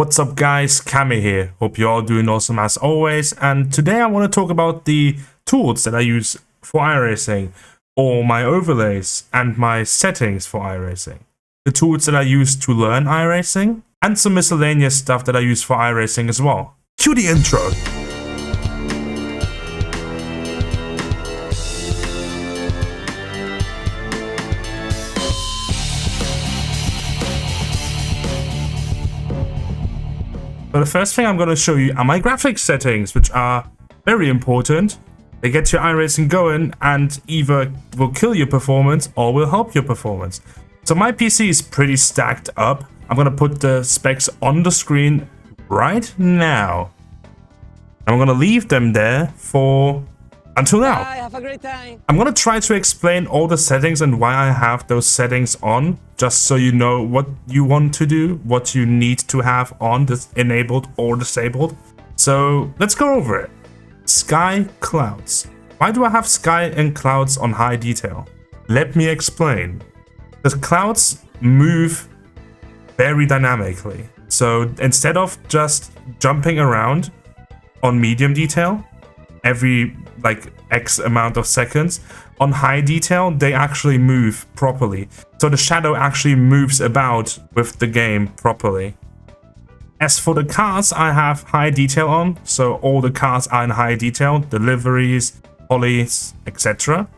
What's up guys, Kami here. Hope you're all doing awesome as always, and today I want to talk about the tools that I use for iRacing, or my overlays and my settings for iRacing. The tools that I use to learn iRacing, and some miscellaneous stuff that I use for iRacing as well. Cue the intro! But the first thing I'm going to show you are my graphics settings, which are very important. They get your iRacing going and either will kill your performance or will help your performance. So my PC is pretty stacked up. I'm going to put the specs on the screen right now. I'm going to leave them there for until now. Bye, have a great time. I'm going to try to explain all the settings and why I have those settings on, just so you know what you want to do, what you need to have on, this enabled or disabled. So let's go over it. Sky clouds. Why do I have sky and clouds on high detail? Let me explain. The clouds move very dynamically. So instead of just jumping around on medium detail every like X amount of seconds, on high detail they actually move properly. So the shadow actually moves about with the game properly. As for the cars, I have high detail on, so all the cars are in high detail, the liveries, polys, etc.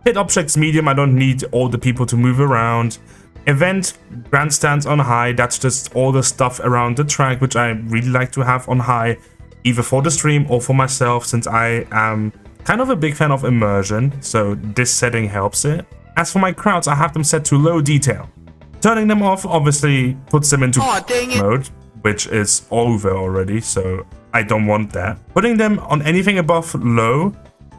Hit objects medium, I don't need all the people to move around. Event grandstands on high, that's just all the stuff around the track, which I really like to have on high, either for the stream or for myself, since I am kind of a big fan of immersion, so this setting helps it. As for my crowds, I have them set to low detail. Turning them off obviously puts them into mode, which is over already, so I don't want that. Putting them on anything above low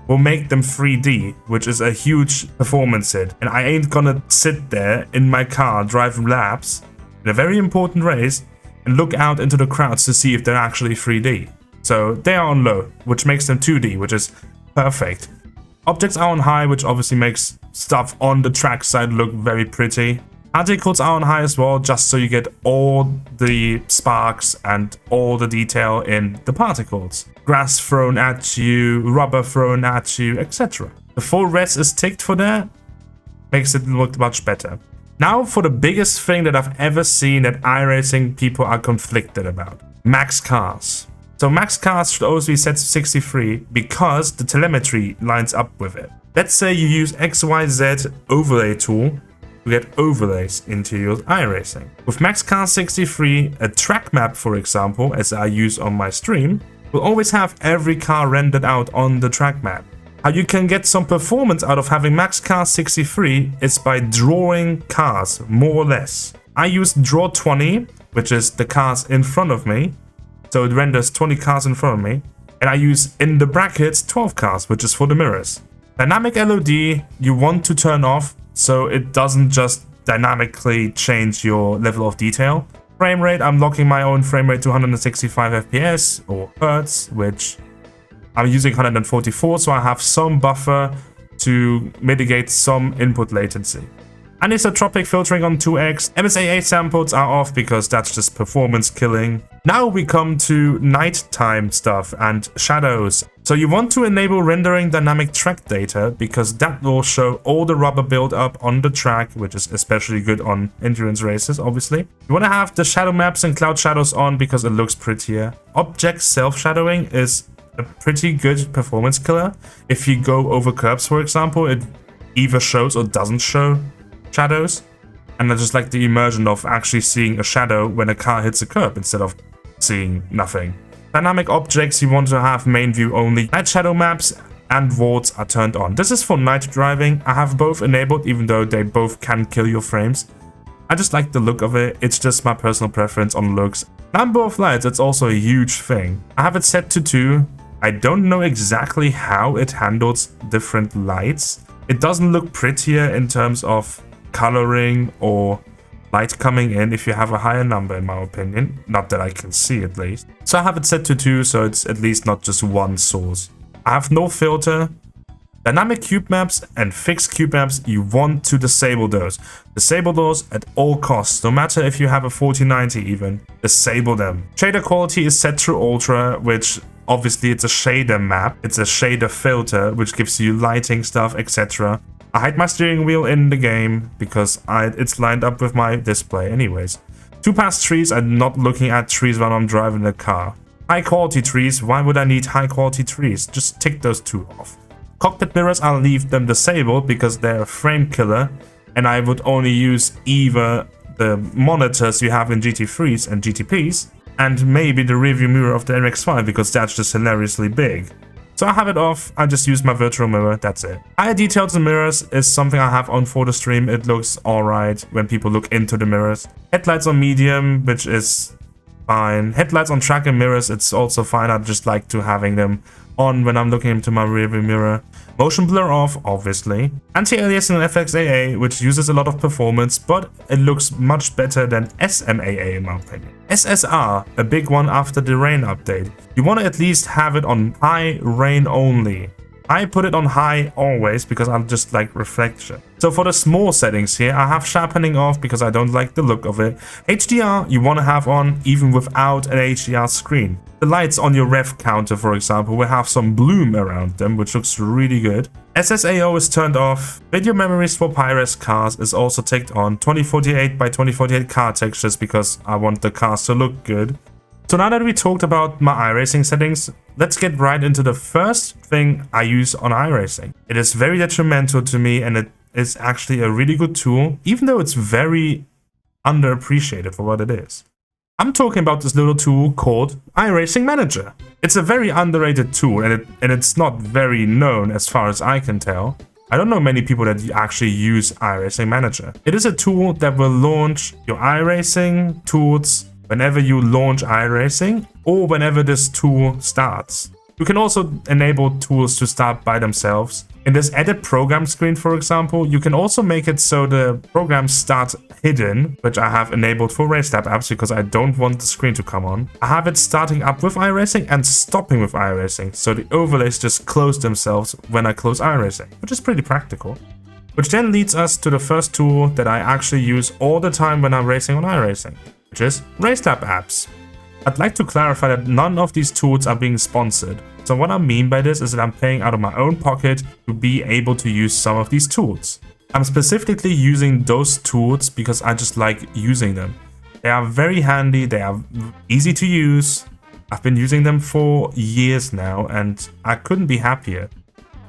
will make them 3D, which is a huge performance hit. And I ain't gonna sit there in my car, drive laps in a very important race, and look out into the crowds to see if they're actually 3D. So they are on low, which makes them 2D, which is perfect. Objects are on high, which obviously makes stuff on the track side look very pretty. Particles are on high as well, just so you get all the sparks and all the detail in the particles. Grass thrown at you, rubber thrown at you, etc. The full res is ticked for that, makes it look much better. Now for the biggest thing that I've ever seen that iRacing people are conflicted about. Max cars. So max cars should always be set to 63 because the telemetry lines up with it. Let's say you use XYZ overlay tool to get overlays into your iRacing. With max cars 63, a track map, for example, as I use on my stream, will always have every car rendered out on the track map. How you can get some performance out of having max cars 63 is by drawing cars, more or less. I use draw 20, which is the cars in front of me. So it renders 20 cars in front of me, and I use in the brackets 12 cars, which is for the mirrors. Dynamic LOD you want to turn off so it doesn't just dynamically change your level of detail. Frame rate, I'm locking my own frame rate to 165 FPS or Hertz, which I'm using 144, so I have some buffer to mitigate some input latency. Anisotropic filtering on 2x. MSAA samples are off because that's just performance killing. Now we come to nighttime stuff and shadows. So you want to enable rendering dynamic track data because that will show all the rubber build-up on the track, which is especially good on endurance races, obviously. You want to have the shadow maps and cloud shadows on because it looks prettier. Object self-shadowing is a pretty good performance killer. If you go over curbs, for example, it either shows or doesn't show shadows, and I just like the immersion of actually seeing a shadow when a car hits a curb instead of seeing nothing. Dynamic objects you want to have main view only. Night shadow maps and wards are turned on. This is for night driving. I have both enabled, even though they both can kill your frames. I just like the look of it. It's just my personal preference on looks. Number of lights, it's also a huge thing. I have it set to 2. I don't know exactly how it handles different lights. It doesn't look prettier in terms of coloring or light coming in if you have a higher number, in my opinion. Not that I can see, at least. So I have it set to 2, so it's at least not just one source. I have no filter. Dynamic cube maps and fixed cube maps, you want to disable those. Disable those at all costs, no matter if you have a 4090 even. Disable them. Shader quality is set to ultra, which obviously it's a shader map. It's a shader filter, which gives you lighting stuff, etc. I hide my steering wheel in the game because it's lined up with my display anyways. 2-pass trees, I'm not looking at trees while I'm driving the car. High quality trees, why would I need high quality trees? Just tick those two off. Cockpit mirrors, I'll leave them disabled because they're a frame killer, and I would only use either the monitors you have in GT3s and GTPs, and maybe the rearview mirror of the MX-5 because that's just hilariously big. So I have it off, I just use my virtual mirror, that's it. Higher details in mirrors is something I have on for the stream. It looks alright when people look into the mirrors. Headlights on medium, which is fine. Headlights on track and mirrors, it's also fine. I just like to having them on when I'm looking into my rearview mirror. Motion blur off, obviously. Anti-aliasing on FXAA, which uses a lot of performance, but it looks much better than SMAA in my opinion. SSR, a big one after the rain update. You want to at least have it on high rain only. I put it on high always because I just like reflection. So for the small settings here, I have sharpening off because I don't like the look of it. HDR you want to have on even without an HDR screen. The lights on your rev counter, for example, will have some bloom around them, which looks really good. SSAO is turned off. Video memories for high-res cars is also ticked on. 2048 by 2048 car textures because I want the cars to look good. So now that we talked about my iRacing settings, let's get right into the first thing I use on iRacing. It is very detrimental to me and it is actually a really good tool, even though it's very underappreciated for what it is. I'm talking about this little tool called iRacing Manager. It's a very underrated tool and it's not very known as far as I can tell. I don't know many people that actually use iRacing Manager. It is a tool that will launch your iRacing tools whenever you launch iRacing or whenever this tool starts. You can also enable tools to start by themselves. In this edit program screen, for example, you can also make it so the programs start hidden, which I have enabled for RaceLab apps because I don't want the screen to come on. I have it starting up with iRacing and stopping with iRacing, so the overlays just close themselves when I close iRacing, which is pretty practical. Which then leads us to the first tool that I actually use all the time when I'm racing on iRacing, which is RaceLab apps. I'd like to clarify that none of these tools are being sponsored. So what I mean by this is that I'm paying out of my own pocket to be able to use some of these tools. I'm specifically using those tools because I just like using them. They are very handy, they are easy to use. I've been using them for years now and I couldn't be happier.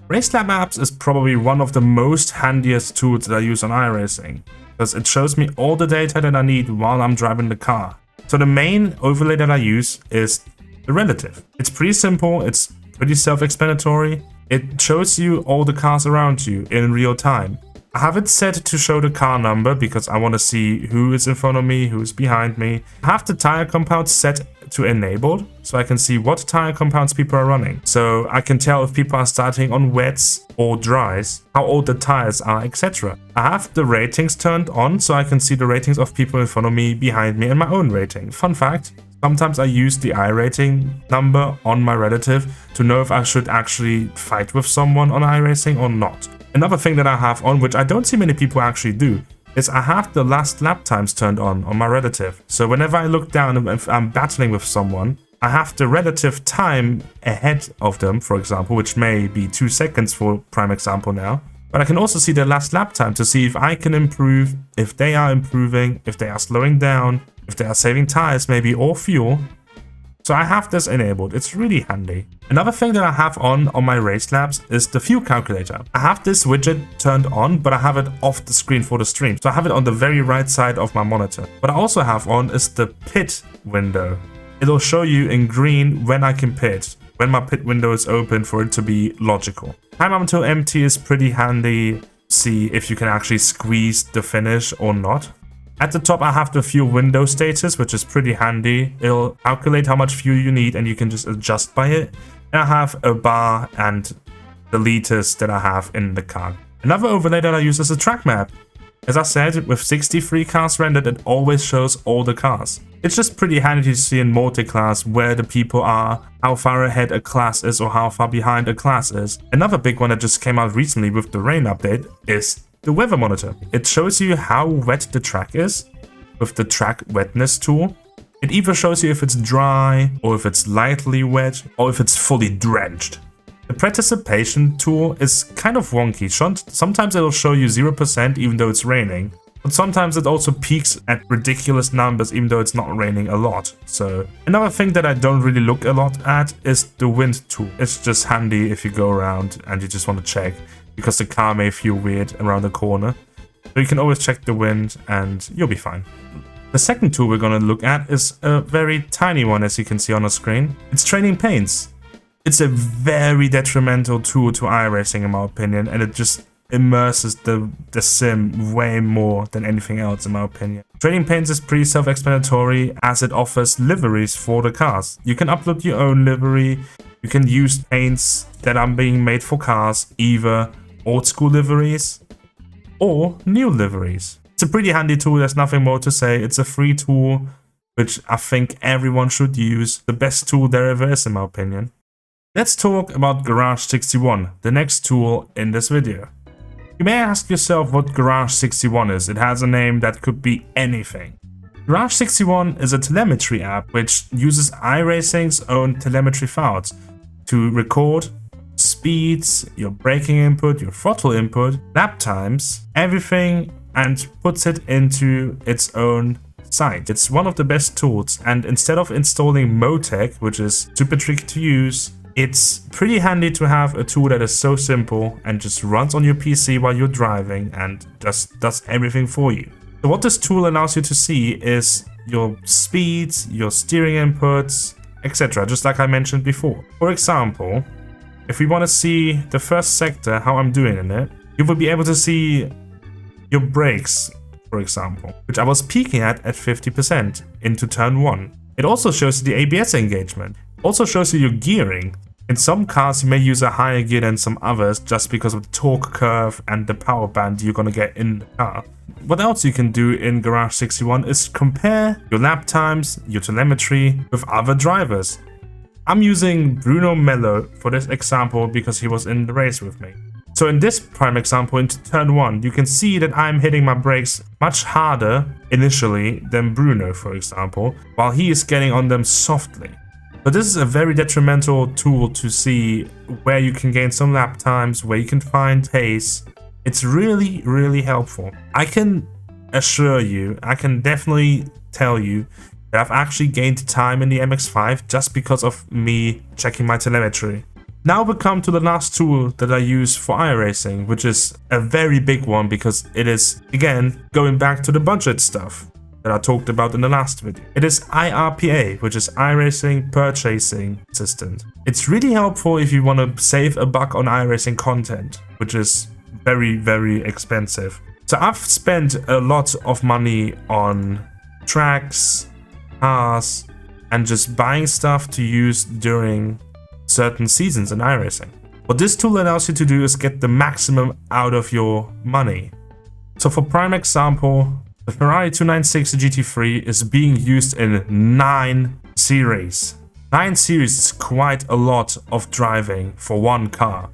RaceLab apps is probably one of the most handiest tools that I use on iRacing because it shows me all the data that I need while I'm driving the car. So the main overlay that I use is the relative. It's pretty simple, it's pretty self-explanatory. It shows you all the cars around you in real time. I have it set to show the car number because I want to see who is in front of me, who's behind me. I have the tire compound set to enabled so I can see what tire compounds people are running. So I can tell if people are starting on wets or dries, how old the tires are, etc. I have the ratings turned on so I can see the ratings of people in front of me, behind me, and my own rating. Fun fact, sometimes I use the iRating number on my relative to know if I should actually fight with someone on iRacing or not. Another thing that I have on, which I don't see many people actually do, is I have the last lap times turned on my relative. So whenever I look down and if I'm battling with someone, I have the relative time ahead of them, for example, which may be 2 seconds for prime example now. But I can also see their last lap time to see if I can improve, if they are improving, if they are slowing down, if they are saving tires maybe or fuel. So I have this enabled, it's really handy. Another thing that I have on my RaceLabs is the fuel calculator. I have this widget turned on, but I have it off the screen for the stream. So I have it on the very right side of my monitor. What I also have on is the pit window. It'll show you in green when I can pit, when my pit window is open for it to be logical. Time until empty is pretty handy. See if you can actually squeeze the finish or not. At the top I have the fuel window status, which is pretty handy. It'll calculate how much fuel you need and you can just adjust by it. And I have a bar and the liters that I have in the car. Another overlay that I use is a track map. As I said, with 63 cars rendered, it always shows all the cars. It's just pretty handy to see in multi-class where the people are, how far ahead a class is or how far behind a class is. Another big one that just came out recently with the rain update is the weather monitor. It shows you how wet the track is with the track wetness tool. It either shows you if it's dry or if it's lightly wet or if it's fully drenched. The participation tool is kind of wonky. Sometimes it'll show you 0% even though it's raining. But sometimes it also peaks at ridiculous numbers even though it's not raining a lot. So another thing that I don't really look a lot at is the wind tool. It's just handy if you go around and you just want to check because the car may feel weird around the corner. So you can always check the wind and you'll be fine. The second tool we're going to look at is a very tiny one, as you can see on the screen. It's training paints. It's a very detrimental tool to iRacing in my opinion, and it just immerses the sim way more than anything else in my opinion. Training paints is pretty self-explanatory as it offers liveries for the cars. You can upload your own livery, you can use paints that are being made for cars, either old school liveries or new liveries. It's a pretty handy tool, there's nothing more to say. It's a free tool, which I think everyone should use. The best tool there ever is in my opinion. Let's talk about Garage 61, the next tool in this video. You may ask yourself what Garage 61 is. It has a name that could be anything. Garage 61 is a telemetry app which uses iRacing's own telemetry files to record speeds, your braking input, your throttle input, lap times, everything, and puts it into its own site. It's one of the best tools, and instead of installing Motec, which is super tricky to use, it's pretty handy to have a tool that is so simple and just runs on your PC while you're driving and just does everything for you. So what this tool allows you to see is your speeds, your steering inputs, etc. just like I mentioned before. For example, if we want to see the first sector, how I'm doing in it, you will be able to see your brakes, for example, which I was peaking at 50% into turn 1. It also shows you the ABS engagement. It also shows you your gearing. In some cars you may use a higher gear than some others just because of the torque curve and the power band you're gonna get in the car. What else you can do in Garage 61 is compare your lap times, your telemetry with other drivers. I'm using Bruno Mello for this example because he was in the race with me. So in this prime example into turn 1, you can see that I'm hitting my brakes much harder initially than Bruno, for example, while he is getting on them softly. So this is a very detrimental tool to see where you can gain some lap times, where you can find pace. It's really, really helpful. I can assure you, I can definitely tell you that I've actually gained time in the MX-5 just because of me checking my telemetry. Now we come to the last tool that I use for iRacing, which is a very big one because it is, again, going back to the budget stuff that I talked about in the last video. It is IRPA, which is iRacing Purchasing Assistant. It's really helpful if you want to save a buck on iRacing content, which is very, very expensive. So I've spent a lot of money on tracks, cars, and just buying stuff to use during certain seasons in iRacing. What this tool allows you to do is get the maximum out of your money. So for prime example, the Ferrari 296 GT3 is being used in 9 series. 9 series is quite a lot of driving for one car.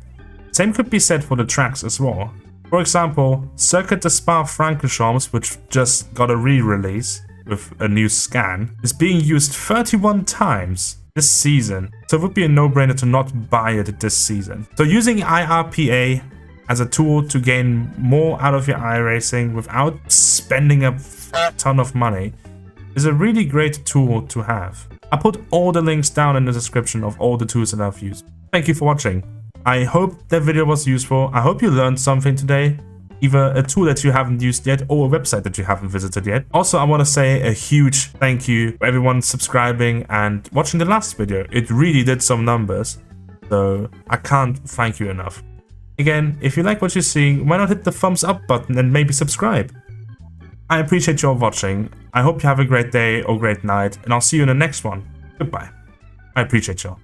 Same could be said for the tracks as well. For example, Circuit de Spa-Francorchamps, which just got a re-release with a new scan, is being used 31 times this season. So it would be a no-brainer to not buy it this season. So using IRPA as a tool to gain more out of your iRacing without spending a ton of money is a really great tool to have. I put all the links down in the description of all the tools that I've used. Thank you for watching. I hope that video was useful. I hope you learned something today. Either a tool that you haven't used yet or a website that you haven't visited yet. Also, I want to say a huge thank you for everyone subscribing and watching the last video. It really did some numbers, so I can't thank you enough. Again, if you like what you're seeing, why not hit the thumbs up button and maybe subscribe? I appreciate you all watching. I hope you have a great day or great night, and I'll see you in the next one. Goodbye. I appreciate y'all.